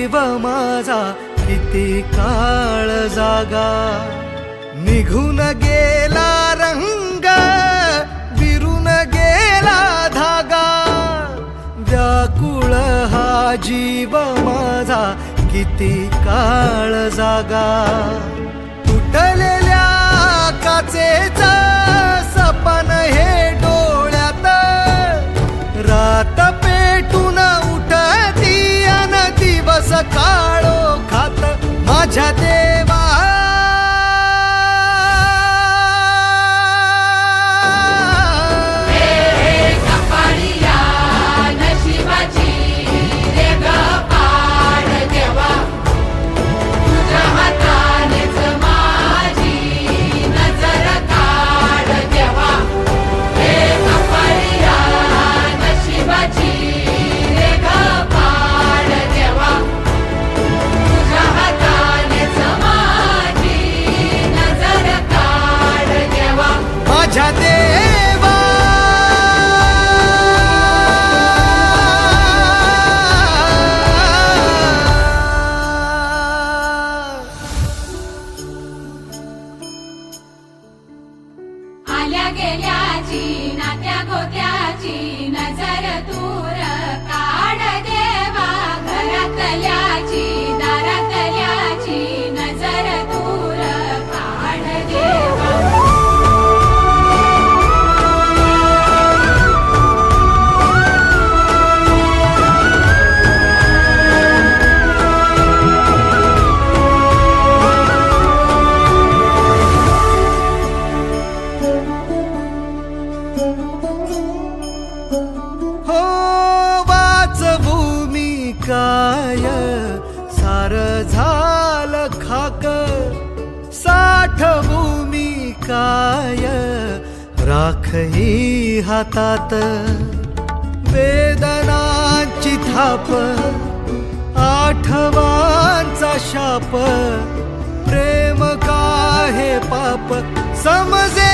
जीव माझा किती काळ जागा, निघून गेला रंग विरून गेला धागा, व्याकुळ हा जीव माझा किती काळ जागा, तुटलेल्या काचेचा सपन हे डोळ्यात, रात पेटून उठती अन दिवस काळो खात माझ्या देवा, माझ्या देवा. आल्या गेल्याची नात्या गोत्याची नजर दूर काढ देवा, घरातल्याची दारातल्याची नजर दूर काढ देवा. हो वाचवू मी काय सार झालं खाक, साठवू मी काय राख ही हातात, वेदनांची थाप आठवांचा शाप, प्रेम का हे पाप समजे